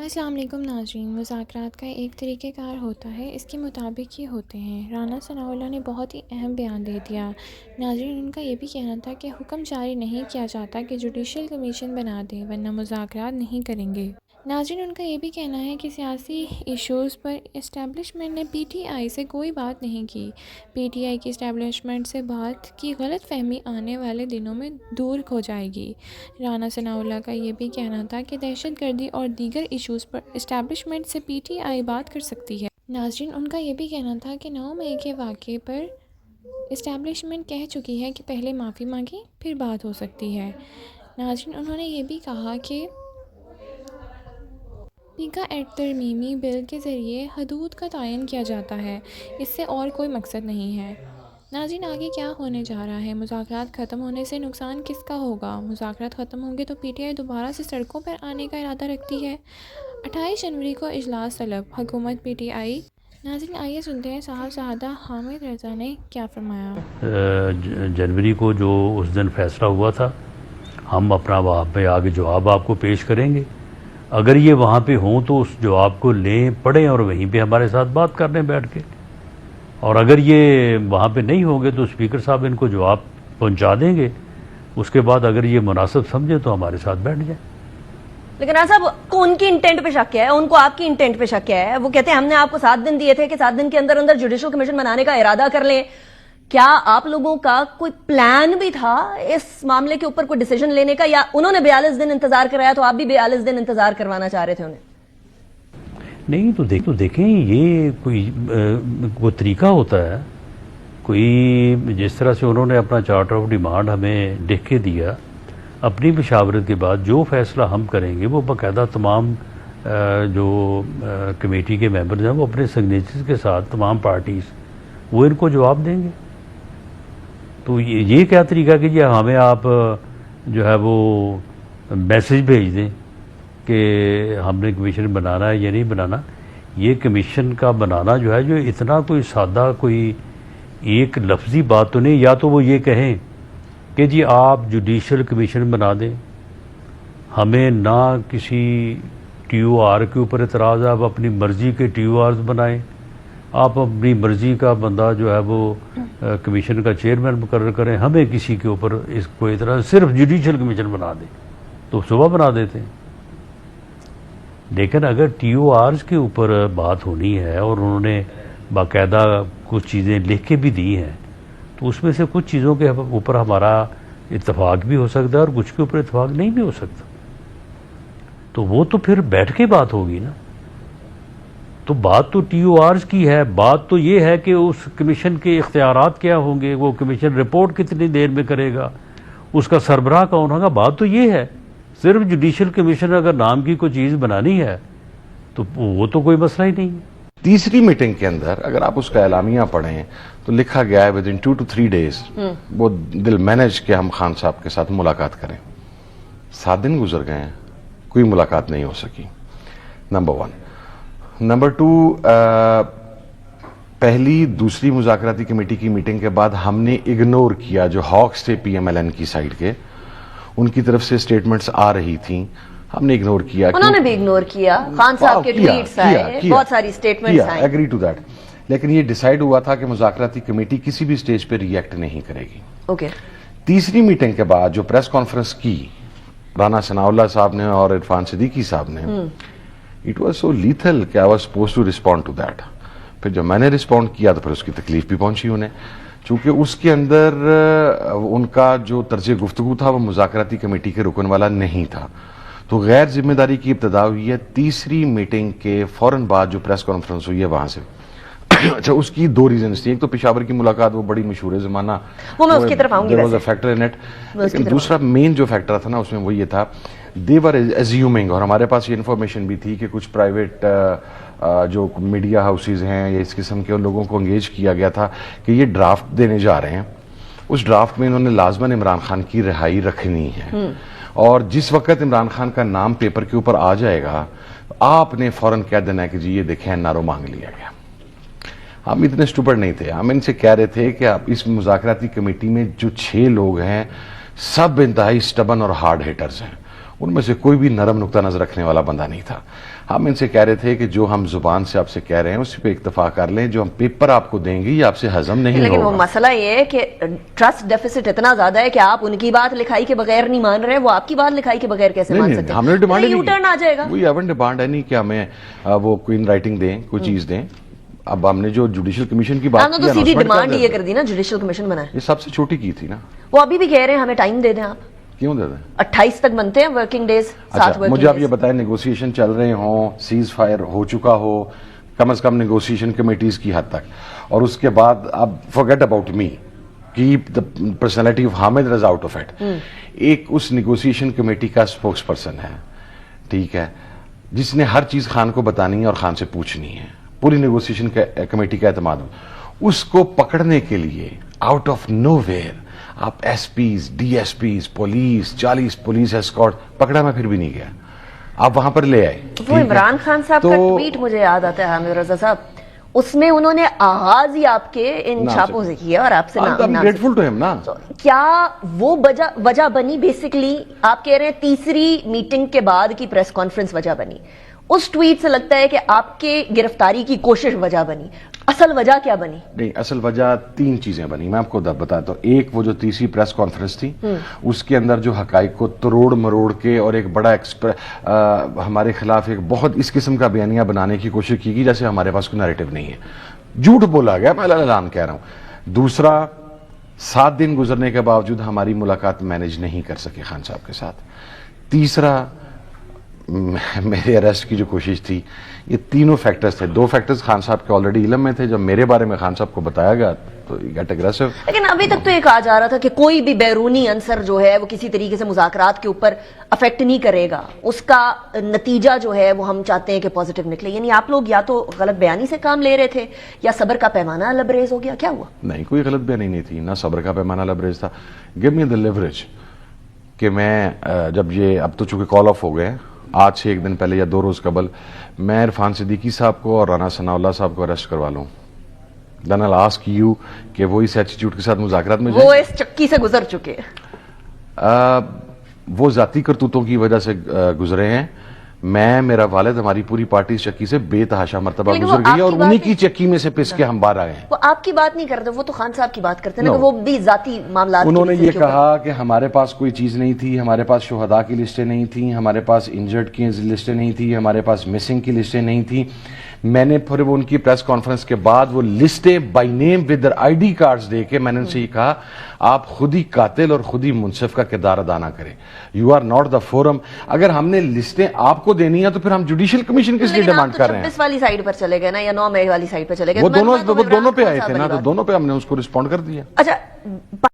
अस्सलाम वालेकुम नाज़रीन। मुज़ाकरात का एक तरीक़ेकार होता है, इसके मुताबिक ही होते हैं। राना सनाउल्लाह ने बहुत ही अहम बयान दे दिया। नाज़रीन, उनका ये भी कहना था कि हुक्म जारी नहीं किया जाता कि जुडिशल कमीशन बना दें, वरना मुज़ाकरात नहीं करेंगे। नाज़रीन, उनका ये भी कहना है कि सियासी इशूज़ पर इस्टेब्लिशमेंट ने पीटीआई से कोई बात नहीं की। पीटीआई की इस्टेब्लिशमेंट से बात की गलत फहमी आने वाले दिनों में दूर हो जाएगी। राना सनाउल्लाह का ये भी कहना था कि दहशतगर्दी और दीगर इशूज़ पर इस्टेब्लिशमेंट से पीटीआई बात कर सकती है। नाज़रीन, उनका ये भी कहना था कि 9 मई के वाक़े पर इस्टेब्लिशमेंट कह चुकी है कि पहले माफ़ी मांगी फिर बात हो सकती है। नाज़रीन, उन्होंने ये भी कहा कि पीका एक्ट तरमीमी बिल के ज़रिए हदूद का तयन किया जाता है, इससे और कोई मकसद नहीं है। नाज़रीन, आगे क्या होने जा रहा है? मुज़ाकरात ख़त्म होने से नुकसान किसका होगा? मुज़ाकरात ख़त्म होंगे तो पीटीआई दोबारा से सड़कों पर आने का इरादा रखती है। 28 जनवरी को इजलास तलब, हुकूमत पीटीआई। नाज़रीन, आइए सुनते हैं साहबजादा हामिद रज़ा ने क्या फरमाया। जनवरी को जो उस दिन फैसला हुआ था, हम अपना वहाँ पे आगे जवाब आपको पेश करेंगे। अगर ये वहाँ पे हों तो उस जवाब को लें, पढ़ें और वहीं पे हमारे साथ बात कर लें बैठ के। और अगर ये वहाँ पे नहीं होंगे तो स्पीकर साहब इनको जवाब पहुँचा देंगे। उसके बाद अगर ये मुनासिब समझे तो हमारे साथ बैठ जाए। लेकिन राना साहब को उनकी इंटेंट पे शक है, उनको आपकी इंटेंट पे शक है। वो कहते हैं हमने आपको 7 दिन दिए थे कि 7 दिन के अंदर अंदर जुडिशल कमीशन बनाने का इरादा कर लें। क्या आप लोगों का कोई प्लान भी था इस मामले के ऊपर कोई डिसीजन लेने का, या उन्होंने 42 दिन इंतजार कराया तो आप भी 42 दिन इंतजार करवाना चाह रहे थे उन्हें? नहीं तो देखें ये कोई तरीका होता है। कोई जिस तरह से उन्होंने अपना चार्टर ऑफ डिमांड हमें लिख के दिया, अपनी मशावरत के बाद जो फैसला हम करेंगे वो बाकायदा तमाम जो कमेटी के मेंबर्स हैं वो अपने सिग्नेचर्स के साथ तमाम पार्टीज़ वो इनको जवाब देंगे। तो ये क्या तरीका कि जी हमें आप जो है वो मैसेज भेज दें कि हमने कमीशन बनाना है या नहीं बनाना। ये कमीशन का बनाना जो है, जो इतना कोई सादा कोई एक लफ्ज़ी बात तो नहीं। या तो वो ये कहें कि जी आप जुडिशल कमीशन बना दें, हमें ना किसी टीओआर के ऊपर एतराज़ है, आप अपनी मर्ज़ी के टीओआर्स बनाएं, आप अपनी मर्ज़ी का बंदा जो है वो कमीशन का चेयरमैन मुकर्रर करें, हमें किसी के ऊपर इसको एतराज़, सिर्फ जुडिशल कमीशन बना दें तो सुबह बना देते हैं। लेकिन अगर टीओआर्स के ऊपर बात होनी है और उन्होंने बाकायदा कुछ चीज़ें लिख के भी दी हैं, तो उसमें से कुछ चीज़ों के ऊपर हमारा इत्तेफाक भी हो सकता है और कुछ के ऊपर इत्तेफाक नहीं भी हो सकता। तो वो तो फिर बैठ के बात होगी ना। तो बात तो टीओआर्स की है, बात तो ये है कि उस कमीशन के इख्तियारात क्या होंगे, वो कमीशन रिपोर्ट कितनी देर में करेगा, उसका सरबराह कौन होगा। बात तो ये है। सिर्फ जुडिशल कमीशन अगर नाम की कोई चीज़ बनानी है तो वो तो कोई मसला ही नहीं है। तीसरी मीटिंग के अंदर अगर आप उसका एलामिया पढ़ें तो लिखा गया है विदिन 2 to 3 days वो दिल मैनेज के हम खान साहब के साथ मुलाकात करें। 7 दिन गुजर गए हैं, कोई मुलाकात नहीं हो सकी। नंबर 1। नंबर 2, पहली दूसरी मुज़ाकराती कमेटी की मीटिंग के बाद हमने इग्नोर किया जो हॉक्स थे पीएमएलएन की साइड के, उनकी तरफ से स्टेटमेंट्स आ रही थी, हमने इग्नोर किया। उन्होंने भी इग्नोर किया। खान साहब के ट्वीट्स आए, बहुत सारी स्टेटमेंट्स आए। Agree to that. लेकिन ये डिसाइड हुआ था कि मुज़ाकराती कमेटी किसी भी स्टेज पे रिएक्ट नहीं करेगी। ओके। तीसरी मीटिंग के बाद जो प्रेस कॉन्फ्रेंस की राना सनाउल्लाह साहब ने और इरफान सिद्दीकी साहब ने, इट वाज सो लीथल कि I was supposed to respond to that. फिर जब मैंने रिस्पॉन्ड किया तो फिर उसकी तकलीफ भी पहुंची उन्हें, चूंकि उसके अंदर उनका जो तर्ज गुफ्तगू था वो मुज़ाकराती कमेटी के रुकन वाला नहीं था। तो गैर जिम्मेदारी की इब्तदा हुई है तीसरी मीटिंग के फौरन बाद जो प्रेस कॉन्फ्रेंस हुई है वहां से। अच्छा, उसकी 2 रीजंस थी। एक तो पेशावर की मुलाकात, वो बड़ी मशहूर है ज़माना, वो मैं उसकी तरफ आऊंगी। There was a factor in it. लेकिन दूसरा मेन जो फैक्टर था ना उसमें वो ये था, दे वर एज्यूमिंग, और हमारे पास ये इन्फॉर्मेशन भी थी कि कुछ प्राइवेट जो मीडिया हाउसेज हैं या इस किस्म के उन लोगों को एंगेज किया गया था कि ये ड्राफ्ट देने जा रहे हैं। उस ड्राफ्ट में इन्होंने लाजमन इमरान खान की रिहाई रखनी है, और जिस वक्त इमरान खान का नाम पेपर के ऊपर आ जाएगा आपने फौरन कह देना है कि जी ये देखें एनआरओ मांग लिया गया। हम इतने स्टूपिड नहीं थे, हम इनसे कह रहे थे कि आप इस मुज़ाकराती कमेटी में जो 6 लोग हैं सब इंतहाई स्टबन और हार्ड हिटर्स हैं, उनमें से कोई भी नरम नुक्ता नजर रखने वाला बंदा नहीं था। हम इनसे कह रहे थे कि जो हम जुबान से आपसे कह रहे हैं उसी पे इक्तफा कर लें, जो हम पेपर आपको देंगे ये आपसे हजम नहीं लेकिन वो होगा। मसला ये है कि ट्रस्ट डेफिसिट इतना ज्यादा है कि आप उनकी बात लिखाई के बगैर नहीं मान रहे, वो आपकी बात लिखाई के बगैर कैसे मान सकते हैं? हमने डिमांड यू टर्न आ जाएगा। वी हैवंट डिमांड एनी कि हमें वो कोई इन राइटिंग दें, कोई चीज दें। अब हमने जो जुडिशियल कमीशन की बात आपने की, तो सीधी announcement डिमांड कर ये दें। कर दी ना, जुडिशियल कमीशन बनाए। ये सबसे छोटी की थी ना। वो अभी भी कह रहे हैं हमें टाइम दे दें आप। क्यों दे दें? 28 तक बनते हैं वर्किंग डेज, 7 अच्छा, मुझे आप ये बताएं, नेगोशिएशन चल रहे हों, सीज फायर हो चुका हो, कम से कम नेगोशिएशन कमेटीज की हद तक, और उसके बाद अब forget about me, keep the personality of Hamid Raza out of it. एक उस नेगोशिएशन कमेटी का स्पोक्स पर्सन है, ठीक है, जिसने हर चीज खान को बतानी है और खान से पूछनी है, पूरी नेगोशिएशन कमेटी का एतमाद। उसको पकड़ने के लिए आउट ऑफ नोवेयर आप SPs, DSPs, police, 40 police escort पकड़ा, मैं फिर भी नहीं गया, आप वहां पर ले आए। वो इमरान खान साहब का ट्वीट मुझे याद आता है, हामिद रजा साहब, उसमें उन्होंने आगाज ही आपके इन छापों से किया और आपसे नाम ग्रेटफुल टू हिम ना। तो क्या वो वजह बनी? बेसिकली आप कह रहे हैं तीसरी मीटिंग के बाद की प्रेस कॉन्फ्रेंस वजह बनी, उस ट्वीट से लगता है कि आपके गिरफ्तारी की कोशिश वजह बनी। असल वजह क्या बनी? नहीं, असल वजह 3 चीजें बनी, मैं आपको बताता हूं। एक, वो जो तीसरी प्रेस कॉन्फ्रेंस थी, उसके अंदर जो हकाइक को तरोड़ मरोड़ के और एक बड़ा हमारे खिलाफ एक बहुत इस किस्म का बयानिया बनाने की कोशिश की गई जैसे हमारे पास कोई नैरेटिव नहीं है, झूठ बोला गया, मैं ऐलान कह रहा हूं। दूसरा, 7 दिन गुजरने के बावजूद हमारी मुलाकात मैनेज नहीं कर सके खान साहब के साथ। तीसरा, मेरे अरेस्ट की जो कोशिश थी। ये तीनों फैक्टर्स थे। 2 फैक्टर्स खान साहब के ऑलरेडी इल्म में थे, जब मेरे बारे में खान साहब को बताया गया तो गेट एग्रेसिव। लेकिन अभी तक तो ये कहा जा रहा था कि कोई भी बैरूनी अंसर जो है वो किसी तरीके से मुज़ाकरात के ऊपर अफेक्ट नहीं करेगा, उसका नतीजा जो है वो हम चाहते हैं कि पॉजिटिव निकले। यानी आप लोग या तो गलत बयानी से काम ले रहे थे या सब्र का पैमाना लबरेज हो गया, क्या हुआ? नहीं, कोई गलत बयानी नहीं थी, ना सब्र का पैमाना लबरेज था। गिव मी द लेवरेज कि मैं जब ये, अब तो चूंकि कॉल ऑफ हो गए, आज से 1 दिन पहले या 2 रोज कबल मैं इरफान सिद्दीकी साहब को और राना सनाउल्लाह साहब को अरेस्ट करवा लूं, then I will ask you कि वो इस एटीट्यूड के साथ मुज़ाकरात में वो इस चक्की से गुजर चुके हैं। वो जाती करतूतों की वजह से गुजरे हैं। मैं, मेरा वालिद, हमारी पूरी पार्टी इस चक्की से बेतहाशा मरतबा लेकिन गुजर वो गई है और आपकी बात उन्हीं है। की चक्की में से पिस के हम बाहर आए हैं। वो आपकी बात नहीं करते, वो तो खान साहब की बात करते हैं ना, No. कि वो भी जाती मामला। उन्होंने ये कहा कि हमारे पास कोई चीज नहीं थी, हमारे पास शुहदा की लिस्टें नहीं थी, हमारे पास इंजर्ड की लिस्टें नहीं थी, हमारे पास मिसिंग की लिस्टें नहीं थी। मैंने फिर वो उनकी प्रेस कॉन्फ्रेंस के बाद वो लिस्टें by name with ID cards दे के मैंने उनसे ये कहा, आप खुद ही कातिल और खुद ही मुनसिफ का किरदार अदा ना करें, you are not the forum. अगर हमने लिस्टें आपको देनी है तो फिर हम जुडिशियल कमीशन किस लिए डिमांड कर रहे हैं? 26 वाली साइड पर चले गए ना, या 9 मई वाली साइड पर चले गए? वो तो मैं दोनों तो पे आए थे इमरान ना, खान तो साहब दोनों पे वाली हमने उसको रिस्पॉन्ड कर दिया। बात। अच्छा।